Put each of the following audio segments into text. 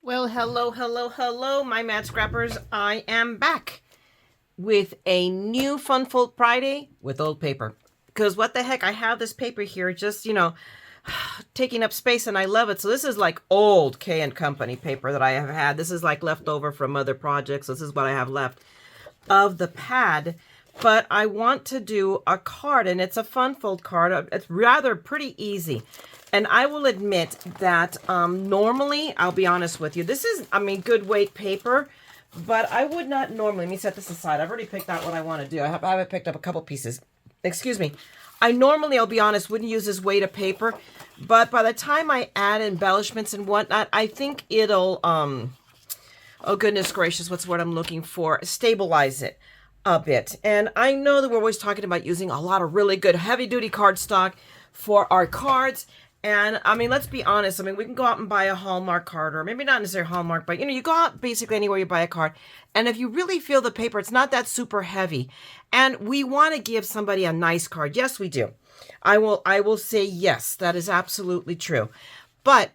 Well, hello, my mad scrappers. I am back with a new Fun Fold Friday with old paper. Because what the heck, I have this paper here just, taking up space and I love it. So this is like old K and Company paper that I have had. This is like leftover from other projects. This is what I have left of the pad. But I want to do a card, and it's a Fun Fold card. It's rather pretty easy. And I will admit that normally, I'll be honest with you, this is, good weight paper, but I would not normally, let me set this aside. I've already picked out what I want to do. I haven't picked up a couple pieces. Excuse me. I normally, I'll be honest, wouldn't use this weight of paper, but by the time I add embellishments and whatnot, I think it'll, oh goodness gracious, what's the word I'm looking for? Stabilize it a bit. And I know that we're always talking about using a lot of really good heavy duty cardstock for our cards. And let's be honest. We can go out and buy a Hallmark card, or maybe not necessarily Hallmark, but you go out basically anywhere you buy a card. And if you really feel the paper, it's not that super heavy. And we want to give somebody a nice card. Yes, we do. I will say yes, that is absolutely true. But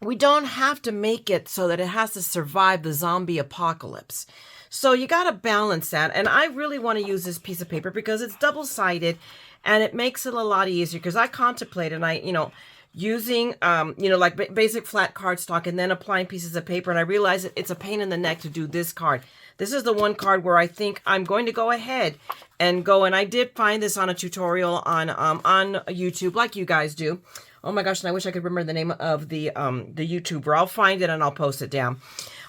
we don't have to make it so that it has to survive the zombie apocalypse. So you got to balance that. And I really want to use this piece of paper because it's double-sided and it makes it a lot easier, because I contemplated, using, like basic flat cardstock and then applying pieces of paper. And I realized that it's a pain in the neck to do this card. This is the one card where I think I'm going to go ahead and go. And I did find this on a tutorial on YouTube, like you guys do. Oh my gosh, and I wish I could remember the name of the YouTuber. I'll find it and I'll post it down.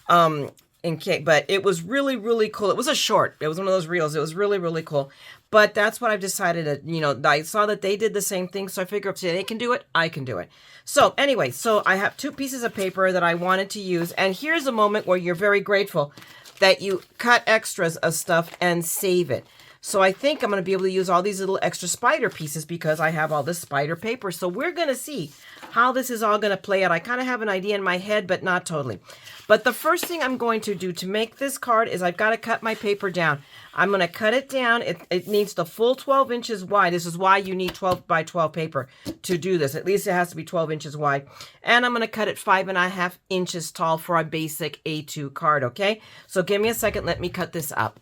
But it was really, really cool. It was a short. It was one of those reels. It was really, really cool. But that's what I've decided to, I saw that they did the same thing. So I figured if they can do it, I can do it. So anyway, so I have two pieces of paper that I wanted to use. And here's a moment where you're very grateful that you cut extras of stuff and save it. So I think I'm going to be able to use all these little extra spider pieces because I have all this spider paper. So we're going to see how this is all going to play out. I kind of have an idea in my head, but not totally. But the first thing I'm going to do to make this card is I've got to cut my paper down. I'm going to cut it down. It needs the full 12 inches wide. This is why you need 12 by 12 paper to do this. At least it has to be 12 inches wide. And I'm going to cut it 5.5 inches tall for a basic A2 card, okay? So give me a second. Let me cut this up.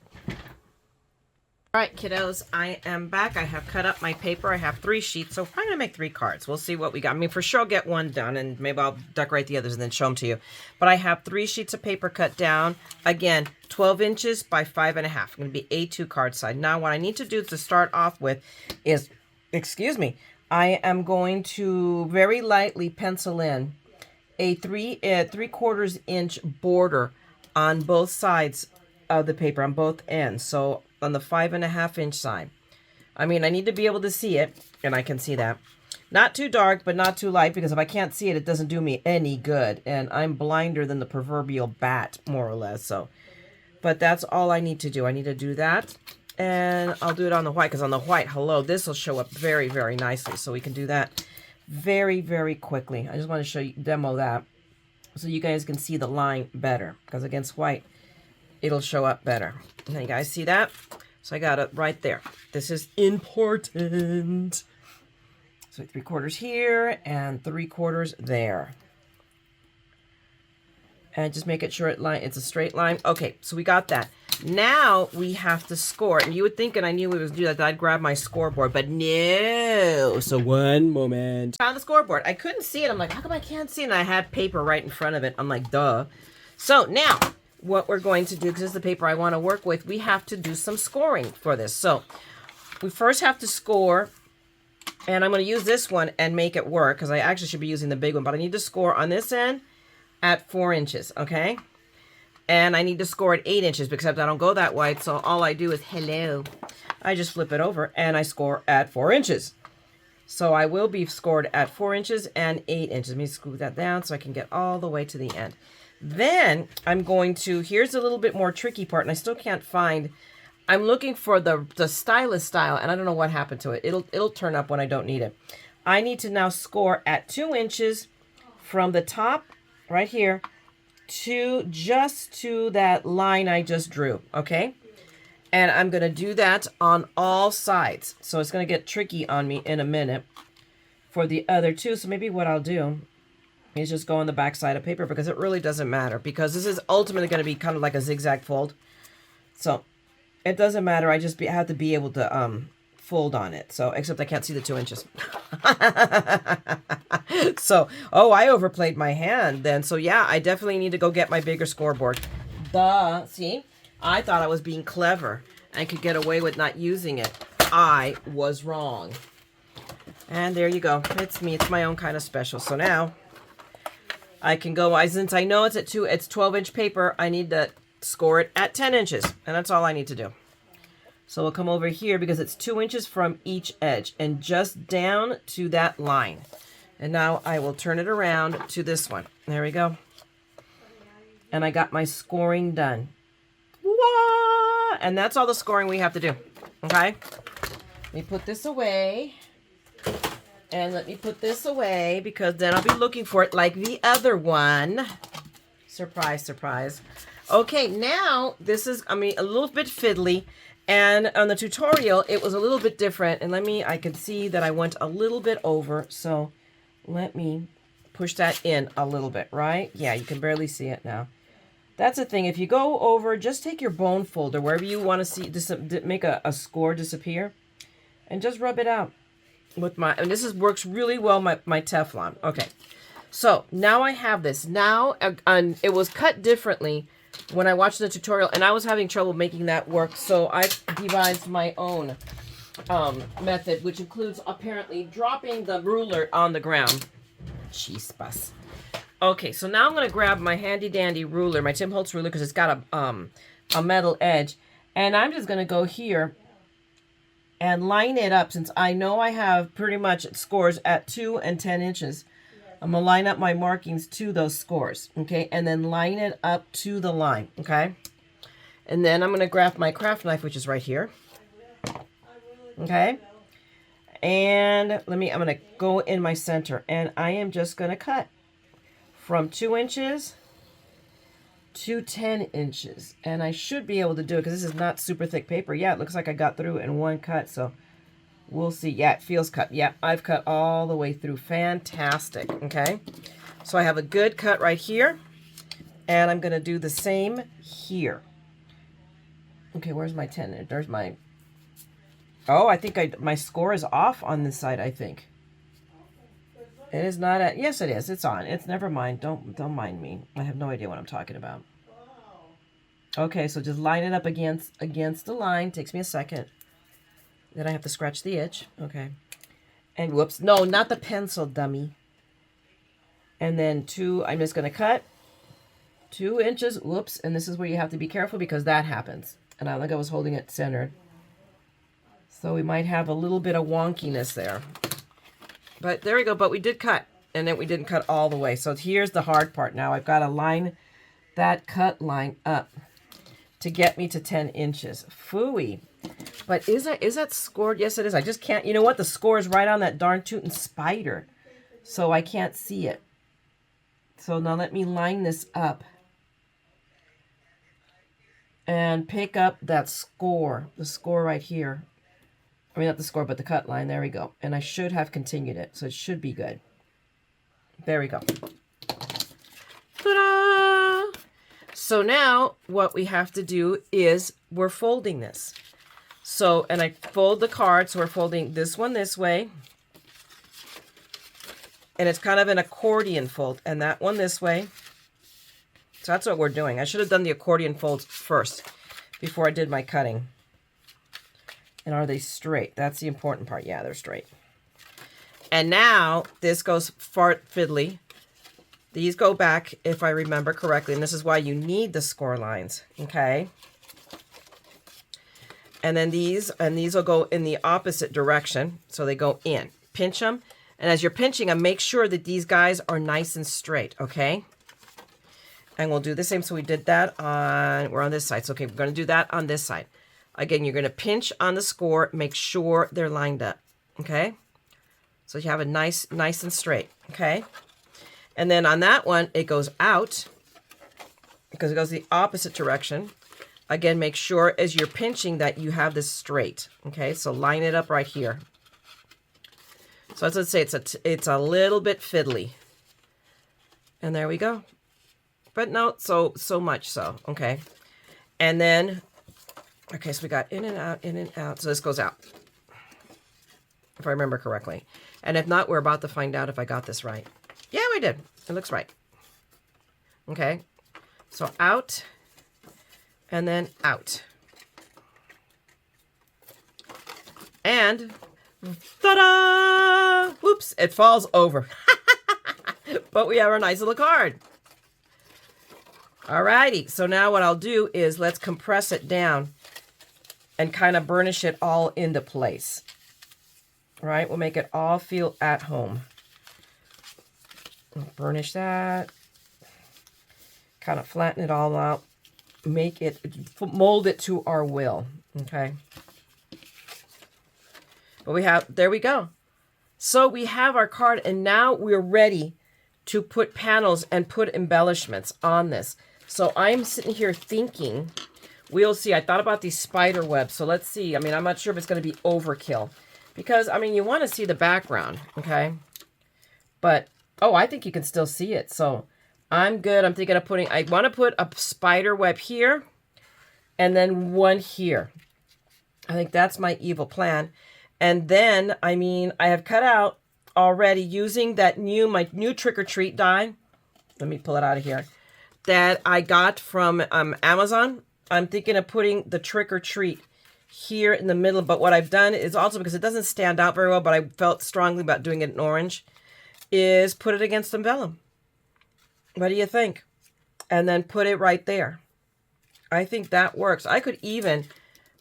All right, kiddos, I am back. I have cut up my paper. I have 3 sheets, so I'm going to make 3 cards. We'll see what we got. For sure I'll get one done, and maybe I'll decorate the others and then show them to you. But I have 3 sheets of paper cut down. Again, 12 inches by 5.5. I'm going to be A2 card side. Now, what I need to do to start off with is, I am going to very lightly pencil in a 3/4 inch border on both sides of the paper, on both ends. So on the 5.5 inch side. I need to be able to see it, and I can see that. Not too dark, but not too light, because if I can't see it, it doesn't do me any good. And I'm blinder than the proverbial bat, more or less. So, but that's all I need to do. I need to do that. And I'll do it on the white, because on the white, hello, this will show up very, very nicely. So we can do that very, very quickly. I just want to show you, demo that, so you guys can see the line better, because against white, it'll show up better. Now you guys see that? So I got it right there. This is important. So 3/4 here and 3/4 there. And just make it sure it's a straight line. Okay, so we got that. Now we have to score. And you would think, and I knew we was do that I'd grab my scoreboard, but no. So one moment. Found the scoreboard. I couldn't see it. I'm like, how come I can't see it? And I had paper right in front of it. I'm like, duh. So now, what we're going to do, because this is the paper I want to work with, we have to do some scoring for this. So we first have to score, and I'm going to use this one and make it work, because I actually should be using the big one, but I need to score on this end at 4 inches, okay? And I need to score at 8 inches, except I don't go that wide, so all I do is, hello. I just flip it over, and I score at 4 inches. So I will be scored at 4 inches and 8 inches. Let me scoot that down so I can get all the way to the end. Then I'm going to, here's a little bit more tricky part, and I still can't find, I'm looking for the stylus style, and I don't know what happened to it. It'll turn up when I don't need it. I need to now score at 2 inches from the top, right here, to just to that line I just drew, okay? And I'm going to do that on all sides. So it's going to get tricky on me in a minute for the other two. So maybe what I'll do is just go on the back side of paper, because it really doesn't matter, because this is ultimately going to be kind of like a zigzag fold. So it doesn't matter. I just have to be able to fold on it. So except I can't see the 2 inches. So, oh, I overplayed my hand then. So yeah, I definitely need to go get my bigger scoreboard. Duh. See, I thought I was being clever and could get away with not using it. I was wrong. And there you go. It's me. It's my own kind of special. So now I can go, since I know it's it's 12-inch paper, I need to score it at 10 inches. And that's all I need to do. So we'll come over here because it's 2 inches from each edge and just down to that line. And now I will turn it around to this one. There we go. And I got my scoring done. Wah! And that's all the scoring we have to do. Okay? Let me put this away. And let me put this away, because then I'll be looking for it like the other one. Surprise, surprise. Okay, now this is, a little bit fiddly. And on the tutorial, it was a little bit different. And I can see that I went a little bit over. So let me push that in a little bit, right? Yeah, you can barely see it now. That's the thing. If you go over, just take your bone folder, wherever you want to see, make a score disappear. And just rub it out with and this works really well, my Teflon. Okay, so now I have this. Now, it was cut differently when I watched the tutorial, and I was having trouble making that work. So I devised my own method, which includes apparently dropping the ruler on the ground. Chispas. Okay, so now I'm going to grab my handy dandy ruler, my Tim Holtz ruler, because it's got a metal edge, and I'm just going to go here and line it up, since I know I have pretty much scores at 2 and 10 inches. I'm going to line up my markings to those scores, okay? And then line it up to the line, okay? And then I'm going to grab my craft knife, which is right here, okay? And I'm going to go in my center, and I am just going to cut from 2 inches to 10 inches. And I should be able to do it, because this is not super thick paper. Yeah, it looks like I got through in one cut, so we'll see. Yeah, it feels cut. Yeah, I've cut all the way through. Fantastic. Okay, so I have a good cut right here, and I'm going to do the same here. Okay, where's my 10? There's my... Oh, I think my score is off on this side, I think. It is not at... Yes, it is. It's on. It's... Never mind. Don't mind me. I have no idea what I'm talking about. Okay, so just line it up against the line. Takes me a second. Then I have to scratch the edge. Okay. And whoops. No, not the pencil, dummy. And then I'm just going to cut 2 inches. Whoops. And this is where you have to be careful, because that happens. And I think I was holding it centered. So we might have a little bit of wonkiness there. But there we go. But we did cut. And then we didn't cut all the way. So here's the hard part. Now I've got to line that cut line up to get me to 10 inches. Phooey. But is that scored? Yes, it is. I just can't. You know what? The score is right on that darn tootin' spider. So I can't see it. So now let me line this up. And pick up that score. The score right here. I mean, not the score, but the cut line. There we go. And I should have continued it. So it should be good. There we go. Ta-da! So now what we have to do is we're folding this. So, and I fold the card. So we're folding this one this way. And it's kind of an accordion fold. And that one this way. So that's what we're doing. I should have done the accordion folds first before I did my cutting. And are they straight? That's the important part. Yeah, they're straight. And now this goes fart fiddly. These go back, if I remember correctly. And this is why you need the score lines. Okay. And then these will go in the opposite direction. So they go in. Pinch them. And as you're pinching them, make sure that these guys are nice and straight. Okay. And we'll do the same. So we did that we're on this side. So, okay, we're going to do that on this side. Again, you're going to pinch on the score. Make sure they're lined up. Okay. So you have a nice and straight. Okay. And then on that one, it goes out because it goes the opposite direction. Again, make sure as you're pinching that you have this straight. Okay. So line it up right here. So as I say, it's a little bit fiddly. And there we go. But no, so much so. Okay. And then, okay, so we got in and out, in and out. So this goes out, if I remember correctly. And if not, we're about to find out if I got this right. Yeah, we did. It looks right. Okay. So out and then out. And ta-da! Whoops, it falls over. But we have our nice little card. Alrighty, so now what I'll do is let's compress it down and kind of burnish it all into place. All right, we'll make it all feel at home. Burnish that. Kind of flatten it all out. Make it, mold it to our will. Okay. But we have, there we go. So we have our card, and now we're ready to put panels and put embellishments on this. So I'm sitting here thinking, we'll see. I thought about these spider webs. So let's see. I mean, I'm not sure if it's going to be overkill. Because, I mean, you want to see the background, okay? But, oh, I think you can still see it. So I'm good. I'm thinking of putting, I want to put a spider web here and then one here. I think that's my evil plan. And then, I mean, I have cut out already using that my new Trick or Treat die. Let me pull it out of here. That I got from Amazon. I'm thinking of putting the Trick or Treat here in the middle. But what I've done is also, because it doesn't stand out very well, but I felt strongly about doing it in orange, is put it against some vellum. What do you think? And then put it right there. I think that works. I could even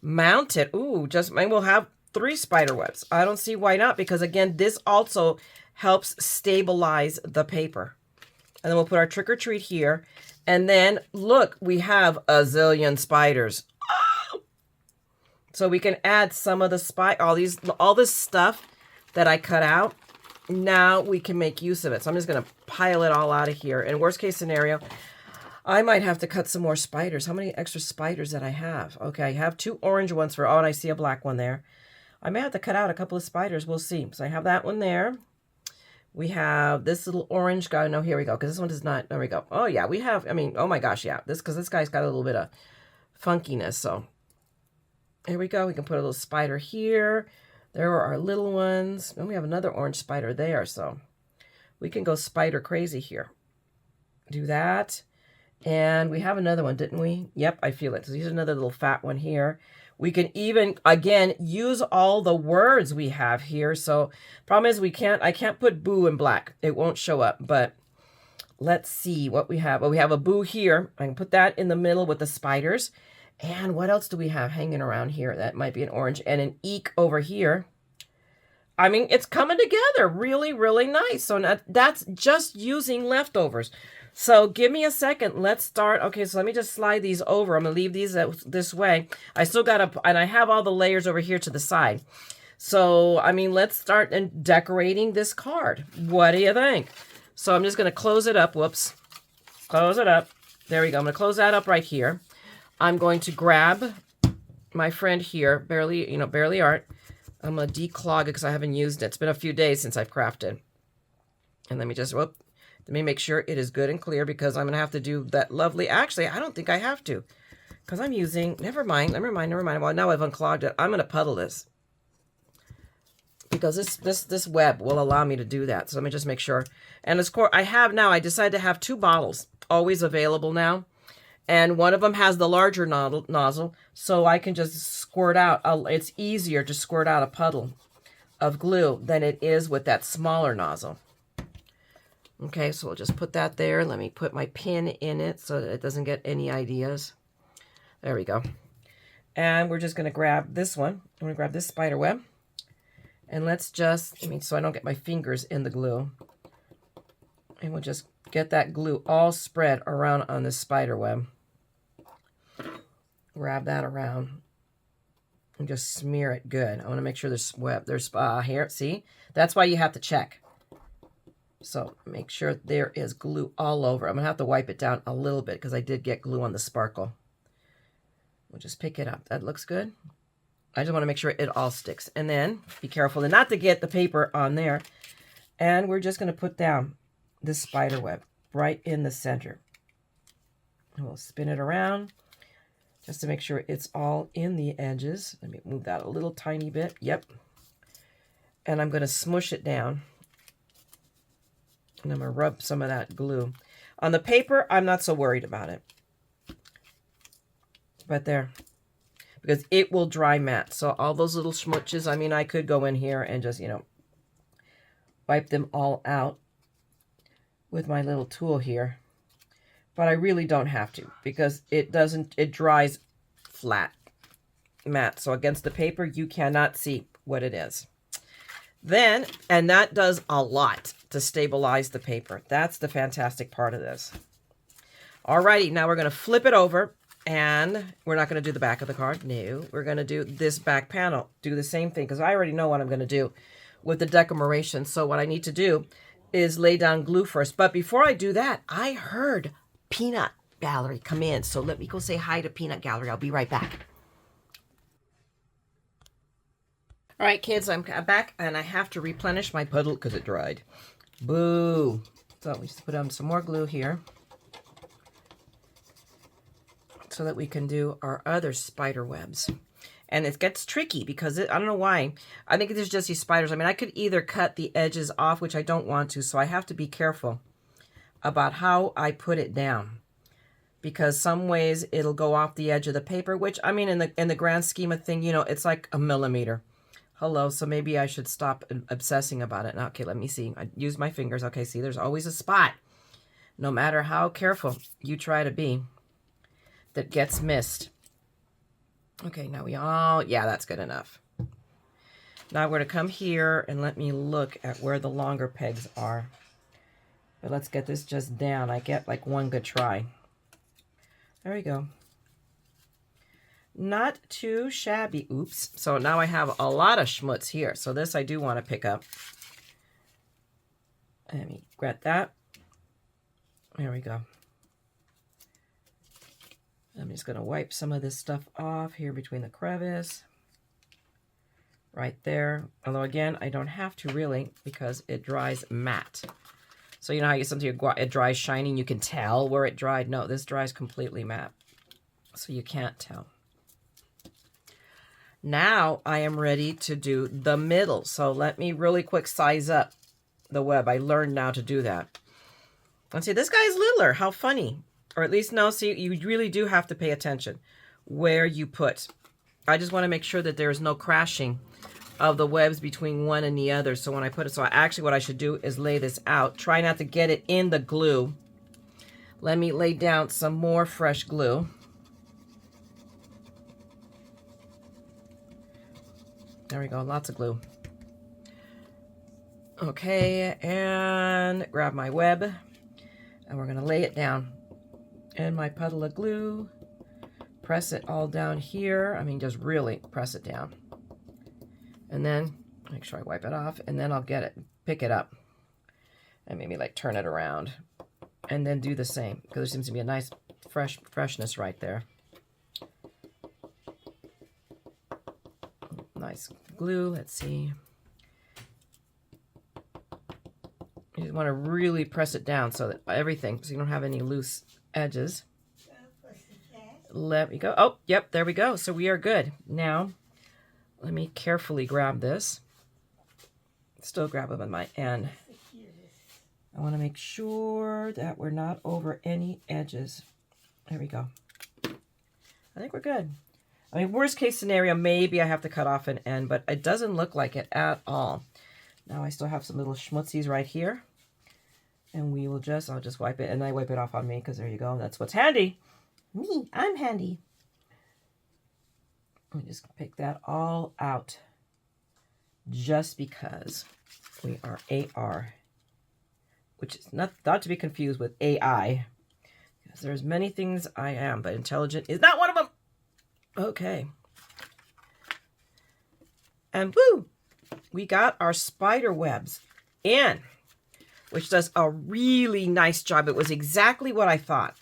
mount it. Ooh, just, maybe we'll have 3 spider webs. I don't see why not, because again, this also helps stabilize the paper. And then we'll put our Trick or Treat here. And then look, we have a zillion spiders. Oh! So we can add some of the all this stuff that I cut out. Now we can make use of it. So I'm just going to pile it all out of here. In worst case scenario, I might have to cut some more spiders. How many extra spiders that I have? Okay, I have 2 orange ones for, oh, and I see a black one there. I may have to cut out a couple of spiders. We'll see. So I have that one there. We have this little orange guy. No, here we go. Because this one does not. There we go. Oh, yeah. We have, I mean, oh my gosh, yeah. Because this guy's got a little bit of funkiness. So here we go. We can put a little spider here. There are our little ones. And we have another orange spider there. So we can go spider crazy here. Do that. And we have another one, didn't we? Yep, I feel it. So here's another little fat one here. We can even, again, use all the words we have here. So problem is I can't put boo in black. It won't show up. But let's see what we have. Well, we have a boo here. I can put that in the middle with the spiders. And what else do we have hanging around here? That might be an orange. And an eek over here. I mean, it's coming together really, really nice. So that's just using leftovers. So give me a second. Let's start. Okay, so let me just slide these over. I'm going to leave these this way. I still got and I have all the layers over here to the side. So, I mean, let's start decorating this card. What do you think? So I'm just going to close it up. Whoops. Close it up. There we go. I'm going to close that up right here. I'm going to grab my friend here, Barely Art. I'm going to declog it because I haven't used it. It's been a few days since I've crafted. And let me just, let me make sure it is good and clear because I'm going to have to do that lovely, actually, I don't think I have to because I'm using, never mind. Well, now I've unclogged it. I'm going to puddle this because this web will allow me to do that. So let me just make sure. And of course, I decided to have 2 bottles always available now. And one of them has the larger nozzle, so I can just squirt out. It's easier to squirt out a puddle of glue than it is with that smaller nozzle. Okay, so we'll just put that there. Let me put my pin in it so that it doesn't get any ideas. There we go. And we're just going to grab this one. I'm going to grab this spider web. And let's just, so I don't get my fingers in the glue. And we'll just get that glue all spread around on this spider web. Grab that around and just smear it good. I want to make sure there's here, see? That's why you have to check. So make sure there is glue all over. I'm going to have to wipe it down a little bit because I did get glue on the sparkle. We'll just pick it up. That looks good. I just want to make sure it all sticks. And then be careful not to get the paper on there. And we're just going to put down this spider web. right in the center. And we'll spin it around just to make sure it's all in the edges. Let me move that a little tiny bit. Yep. And I'm going to smush it down. And I'm going to rub some of that glue. On the paper, I'm not so worried about it. But there. Because it will dry matte. So all those little smooches, I mean, I could go in here and just, you know, wipe them all out with my little tool here. But I really don't have to because it dries flat, matte. So against the paper, you cannot see what it is. Then, and that does a lot to stabilize the paper. That's the fantastic part of this. Alrighty, now we're going to flip it over, and we're not going to do the back of the card. No, we're going to do this back panel. Do the same thing, because I already know what I'm going to do with the decoration. So what I need to do is lay down glue first. But before I do that, I heard Peanut Gallery come in. So let me go say hi to Peanut Gallery. I'll be right back. All right, kids, I'm back, and I have to replenish my puddle because it dried. Boo. So we just put on some more glue here so that we can do our other spider webs. And it gets tricky because I don't know why. I think there's just these spiders. I mean, I could either cut the edges off, which I don't want to, so I have to be careful about how I put it down. Because some ways it'll go off the edge of the paper, which, I mean, in the grand scheme of thing, you know, it's like a millimeter. Hello, so maybe I should stop obsessing about it. Okay, let me see. I use my fingers. Okay, see, there's always a spot. No matter how careful you try to be, that gets missed. Okay, now yeah, that's good enough. Now we're going to come here and let me look at where the longer pegs are. But let's get this just down. I get like one good try. There we go. Not too shabby. Oops. So now I have a lot of schmutz here. So this I do want to pick up. Let me grab that. There we go. I'm just going to wipe some of this stuff off here between the crevice. Right there. Although again, I don't have to really because it dries matte. So you know how it dries shiny and you can tell where it dried? No, this dries completely matte. So you can't tell. Now I am ready to do the middle. So let me really quick size up the web. I learned now to do that. And see, this guy's littler. How funny. Or at least, no, see, you really do have to pay attention where you put. I just want to make sure that there is no crashing of the webs between one and the other. So when I put it, so actually what I should do is lay this out. Try not to get it in the glue. Let me lay down some more fresh glue. There we go, lots of glue. Okay, and grab my web, and we're gonna lay it down. And my puddle of glue, press it all down here. I mean, just really press it down. And then, make sure I wipe it off, and then I'll get it, pick it up, and maybe like turn it around. And then do the same, because there seems to be a nice freshness right there. Nice glue, let's see. You just want to really press it down so that everything, so you don't have any loose edges. Let me go. Oh, yep, there we go. So we are good. Now, let me carefully grab this. Still grab it with my end. I want to make sure that we're not over any edges. There we go. I think we're good. I mean, worst case scenario, maybe I have to cut off an end, but it doesn't look like it at all. Now I still have some little schmutzies right here. And we will I'll just wipe it, and I wipe it off on me, because there you go. That's what's handy. Me, I'm handy. Let me just pick that all out. Just because we are AR. Which is not to be confused with AI. Because there's many things I am, but intelligent is not one of them. Okay. And woo! We got our spider webs in, which does a really nice job. It was exactly what I thought.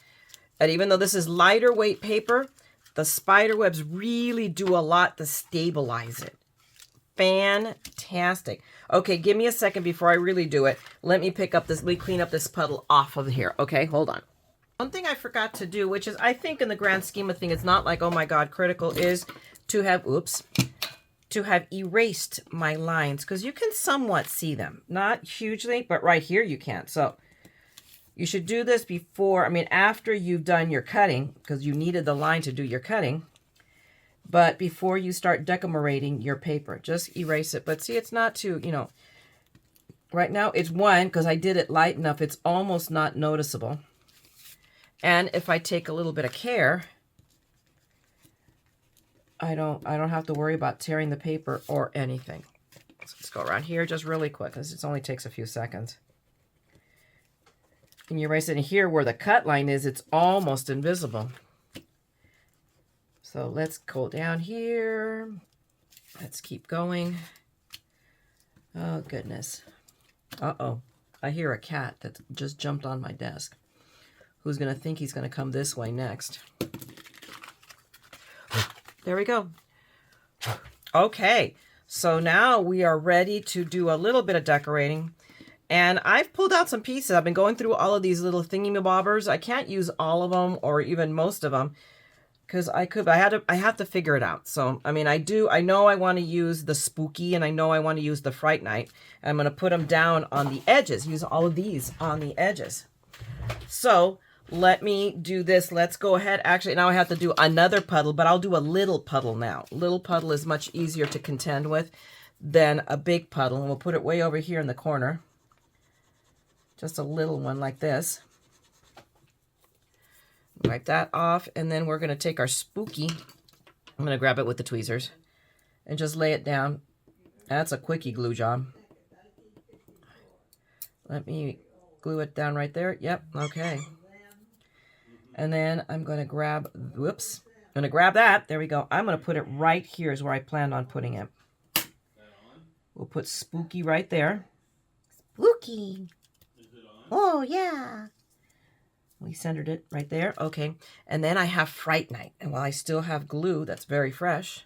And even though this is lighter weight paper, the spider webs really do a lot to stabilize it. fantastic. Okay, give me a second before I really do it. Let me pick up this, let me clean up this puddle off of here. Okay, hold on. One thing I forgot to do, which is I think in the grand scheme of things, it's not like, oh my God, critical, is to have, to have erased my lines, because you can somewhat see them. Not hugely, but right here you can. So you should do this before, I mean, after you've done your cutting, because you needed the line to do your cutting. But before you start decorating your paper, just erase it. But see, it's not too, you know, right now it's 1, because I did it light enough, it's almost not noticeable. And if I take a little bit of care, I don't have to worry about tearing the paper or anything. So let's go around here just really quick, because it only takes a few seconds. And you erase it in here where the cut line is, it's almost invisible. So let's go down here. Let's keep going. Oh, goodness. Uh-oh. I hear a cat that just jumped on my desk. Who's going to think he's going to come this way next? There we go. Okay. So now we are ready to do a little bit of decorating. And I've pulled out some pieces. I've been going through all of these little thingy-mabobbers. I can't use all of them or even most of them, because I have to figure it out. So, I mean, I know I want to use the spooky, and I know I want to use the Fright Night. I'm going to put them down on the edges, use all of these on the edges. So let me do this. Let's go ahead. Actually, now I have to do another puddle, but I'll do a little puddle now. Little puddle is much easier to contend with than a big puddle. And we'll put it way over here in the corner. Just a little one like this. Wipe that off, and then we're going to take our spooky. I'm going to grab it with the tweezers and just lay it down. That's a quickie glue job. Let me glue it down right there. Yep, okay. And then I'm going to grab, whoops, I'm going to grab that. There we go. I'm going to put it right here is where I planned on putting it. We'll put spooky right there. Spooky. Oh, yeah. We centered it right there. Okay. And then I have Fright Night. And while I still have glue that's very fresh,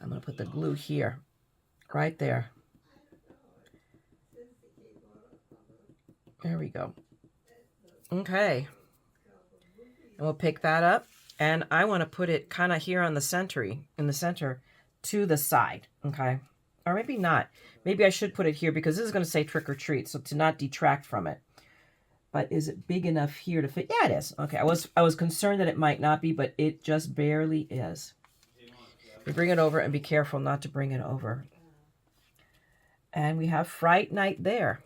I'm going to put the glue here, right there. There we go. Okay. And we'll pick that up. And I want to put it kind of here on the center, in the center to the side. Okay. Or maybe not. Maybe I should put it here because this is going to say trick or treat. So to not detract from it. But is it big enough here to fit? Yeah, it is. Okay, I was concerned that it might not be, but it just barely is. We bring it over and be careful not to bring it over. And we have Fright Night there.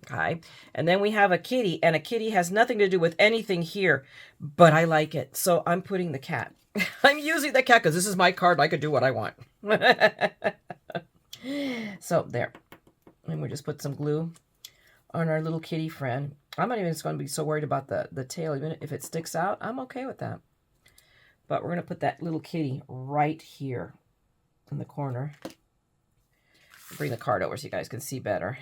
Okay, and then we have a kitty, and a kitty has nothing to do with anything here, but I like it. So I'm putting the cat. I'm using the cat because this is my card. I could do what I want. So there. And we just put some glue on our little kitty friend. I'm not even going to be so worried about the tail. Even if it sticks out, I'm okay with that. But we're going to put that little kitty right here in the corner. Bring the card over so you guys can see better.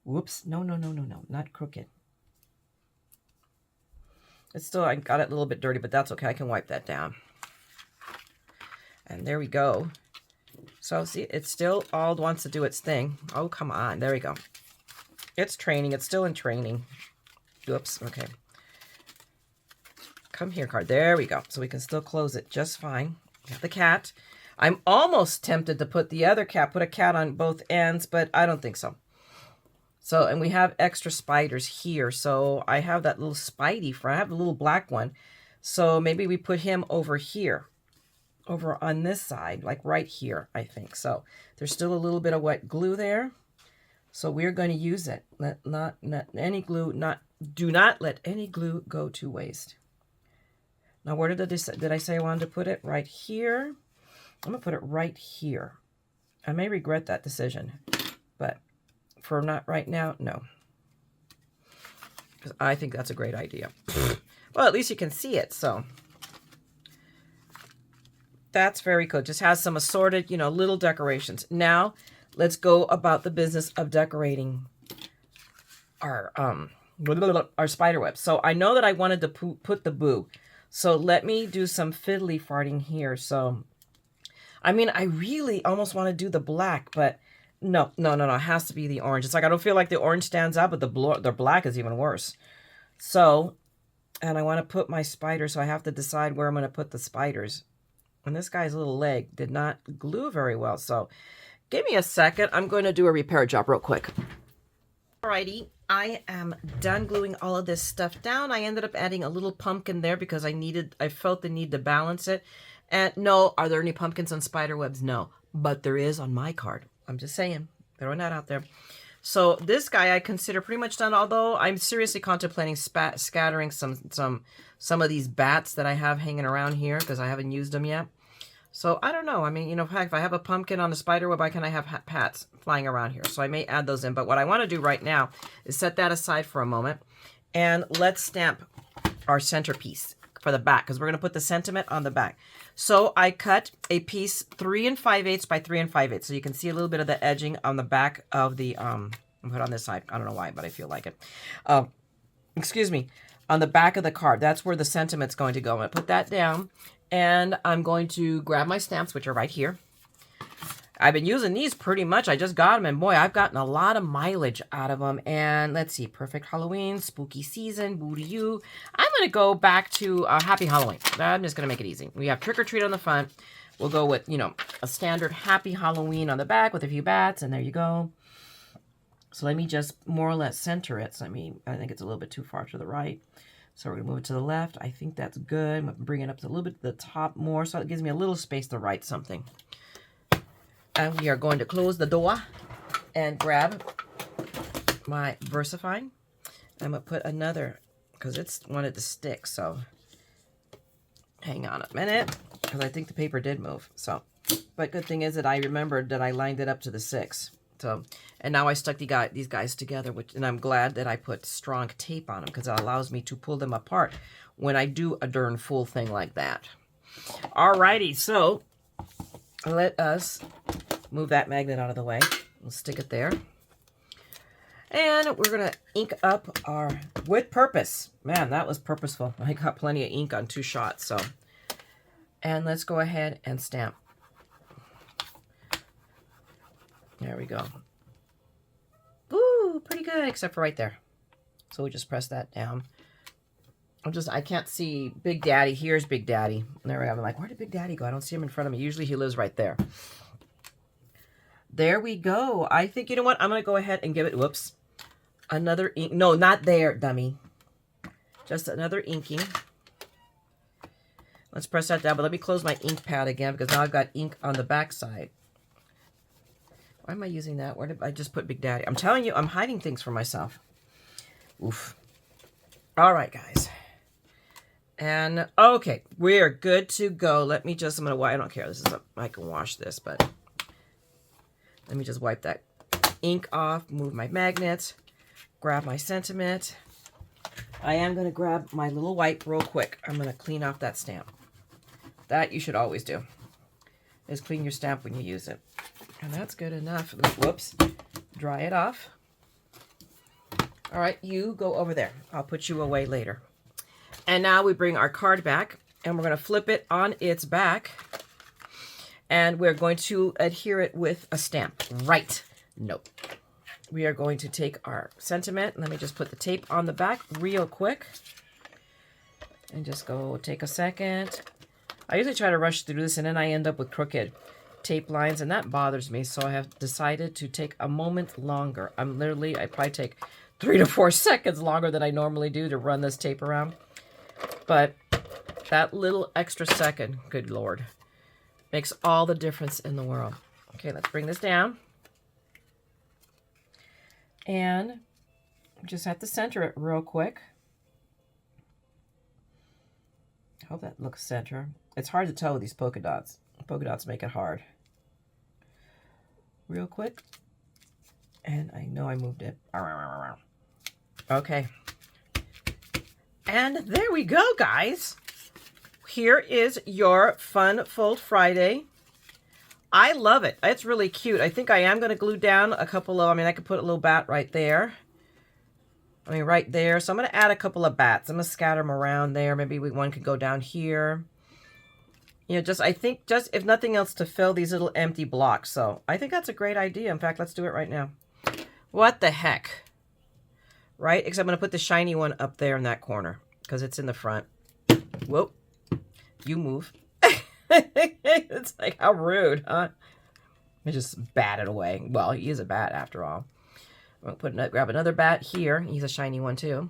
Whoops. No. Not crooked. It's still, I got it a little bit dirty, but that's okay. I can wipe that down. And there we go. So see, it still all wants to do its thing. Oh, come on. There we go. It's training. It's still in training. Oops. Okay. Come here, card. There we go. So we can still close it just fine. Got the cat. I'm almost tempted to put the other cat, put a cat on both ends, but I don't think so. So, and we have extra spiders here. So I have that little Spidey friend. I have the little black one. So maybe we put him over here. Over on this side, like right here, I think. So there's still a little bit of wet glue there. So we're going to use it. Do not let any glue go to waste. Now, where did I say I wanted to put it? Right here. I'm going to put it right here. I may regret that decision, but for not right now, no. Because I think that's a great idea. Well, at least you can see it, so. That's very cool. Just has some assorted, little decorations. Now, let's go about the business of decorating our spider web. So I know that I wanted to put the boo. So let me do some fiddly farting here. So I mean, I really almost want to do the black, but no, no, no, no. It has to be the orange. It's like I don't feel like the orange stands out, but the black is even worse. So, and I want to put my spiders, so I have to decide where I'm going to put the spiders. And this guy's little leg did not glue very well. So give me a second. I'm going to do a repair job real quick. Alrighty, I am done gluing all of this stuff down. I ended up adding a little pumpkin there because I felt the need to balance it. And no, are there any pumpkins on spider webs? No, but there is on my card. I'm just saying, throwing that out there. So this guy I consider pretty much done, although I'm seriously contemplating scattering some of these bats that I have hanging around here because I haven't used them yet. So I don't know. I mean, you know, heck, if I have a pumpkin on the spider web, why can't I have bats flying around here? So I may add those in. But what I want to do right now is set that aside for a moment. And let's stamp our centerpiece for the back because we're going to put the sentiment on the back. So I cut a piece 3 5/8 by 3 5/8. So you can see a little bit of the edging on the back of the, I'll put it on this side. I don't know why, but I feel like it. Excuse me. On the back of the card, that's where the sentiment's going to go. I'm going to put that down. And I'm going to grab my stamps, which are right here. I've been using these pretty much. I just got them, and boy, I've gotten a lot of mileage out of them. And let's see, Perfect Halloween, Spooky Season, Boo to You. I'm going to go back to Happy Halloween. I'm just going to make it easy. We have Trick or Treat on the front. We'll go with, you know, a standard Happy Halloween on the back with a few bats, and there you go. So let me just more or less center it. So I think it's a little bit too far to the right. So we're going to move it to the left. I think that's good. I'm going to bring it up to a little bit to the top more so it gives me a little space to write something. And we are going to close the door and grab my VersaFine. I'm going to put another, because it's wanted to stick, so hang on a minute, because I think the paper did move. So, but good thing is that I remembered that I lined it up to the 6. So, and now I stuck these guys together, and I'm glad that I put strong tape on them because it allows me to pull them apart when I do a darn full thing like that. Alrighty, so let us move that magnet out of the way. We'll stick it there. And we're going to ink up our, with purpose. Man, that was purposeful. I got plenty of ink on 2 shots, so. And let's go ahead and stamp. There we go. Ooh, pretty good, except for right there. So we just press that down. I can't see Big Daddy. Here's Big Daddy. And there we go. I'm like, where did Big Daddy go? I don't see him in front of me. Usually he lives right there. There we go. I think, you know what? I'm going to go ahead and give it, whoops, another ink. No, not there, dummy. Just another inking. Let's press that down, but let me close my ink pad again because now I've got ink on the back side. Why am I using that? Where did I just put Big Daddy? I'm telling you, I'm hiding things from myself. Oof. All right, guys. And, okay, we're good to go. Let me just, I don't care. I can wash this, but let me just wipe that ink off, move my magnets, grab my sentiment. I am going to grab my little wipe real quick. I'm going to clean off that stamp. That you should always do, is clean your stamp when you use it. And that's good enough. Whoops. Dry it off. All right, you go over there. I'll put you away later. And now we bring our card back, and we're going to flip it on its back. And we're going to adhere it with a stamp. Right. Nope. We are going to take our sentiment. Let me just put the tape on the back real quick. And just go take a second. I usually try to rush through this, and then I end up with crooked tape lines, and that bothers me. So I have decided to take a moment longer. I probably take 3 to 4 seconds longer than I normally do to run this tape around. But that little extra second, good Lord, makes all the difference in the world. Okay, let's bring this down. And just have to center it real quick. I hope that looks center. It's hard to tell with these polka dots. Polka dots make it hard. Real quick. And I know I moved it. Okay. And there we go, guys. Here is your Fun Fold Friday. I love it. It's really cute. I think I am going to glue down a couple of, I could put a little bat right there. Right there. So I'm going to add a couple of bats. I'm going to scatter them around there. Maybe one could go down here. You know, just, I think, just if nothing else, to fill these little empty blocks. So I think that's a great idea. In fact, let's do it right now. What the heck? Right? Except I'm going to put the shiny one up there in that corner because it's in the front. Whoa. You move. It's like, how rude, huh? I just bat it away. Well, he is a bat after all. I'm going to grab another bat here. He's a shiny one too.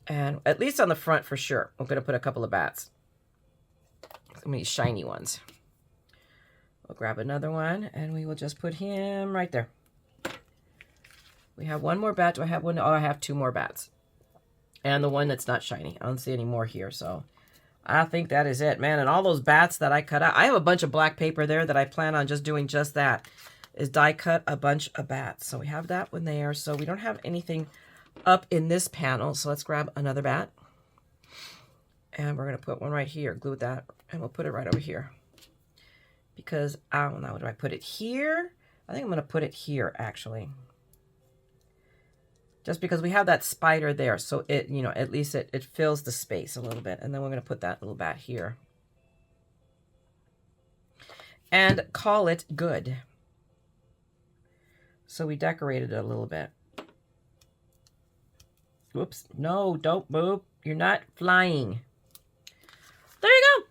And at least on the front for sure. I'm going to put a couple of bats. Some of these shiny ones. We'll grab another one and we will just put him right there. We have one more bat. Do I have one? Oh, I have two more bats. And the one that's not shiny. I don't see any more here, so I think that is it, man. And all those bats that I cut out. I have a bunch of black paper there that I plan on just doing just that. Is die cut a bunch of bats. So we have that one there. So we don't have anything up in this panel. So let's grab another bat. And we're going to put one right here. Glue that. And we'll put it right over here. Because, I don't know. Do I put it here? I think I'm going to put it here, actually. Just because we have that spider there. So it, you know, at least it fills the space a little bit. And then we're going to put that little bat here. And call it good. So we decorated it a little bit. Whoops. No, don't move. You're not flying. There you go.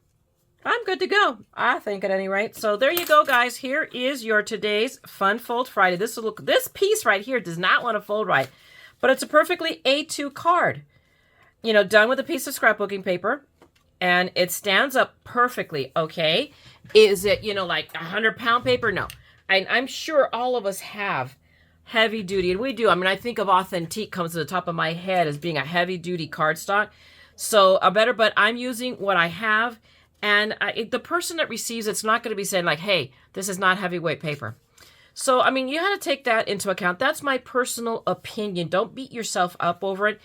I'm good to go, I think, at any rate. So there you go, guys. Here is your today's Fun Fold Friday. This piece right here does not want to fold right, but it's a perfectly A2 card. You know, done with a piece of scrapbooking paper, and it stands up perfectly, okay? Is it, you know, like 100-pound paper? No. I'm sure all of us have heavy duty, and we do. I mean, I think of Authentique comes to the top of my head as being a heavy duty cardstock. So but I'm using what I have, and the person that receives it's not going to be saying like, hey, this is not heavyweight paper. So, I mean, you had to take that into account. That's my personal opinion. Don't beat yourself up over it.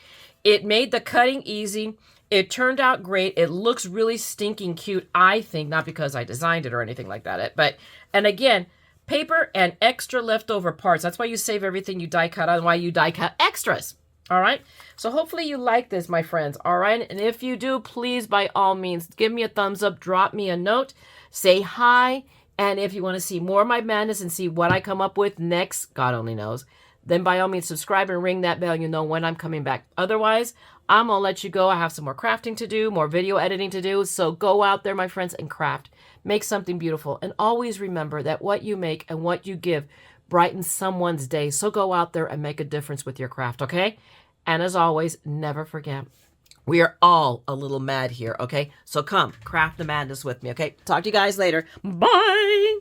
It made the cutting easy. It turned out great. It looks really stinking cute, I think, not because I designed it or anything like that. And again, paper and extra leftover parts. That's why you save everything you die cut on, why you die cut extras. All right. So hopefully you like this, my friends. All right. And if you do, please, by all means, give me a thumbs up, drop me a note, say hi. And if you want to see more of my madness and see what I come up with next, God only knows, then by all means, subscribe and ring that bell. You know when I'm coming back. Otherwise, I'm going to let you go. I have some more crafting to do, more video editing to do. So go out there, my friends, and craft. Make something beautiful. And always remember that what you make and what you give brightens someone's day. So go out there and make a difference with your craft, okay? And as always, never forget, we are all a little mad here, okay? So come, craft the madness with me, okay? Talk to you guys later. Bye!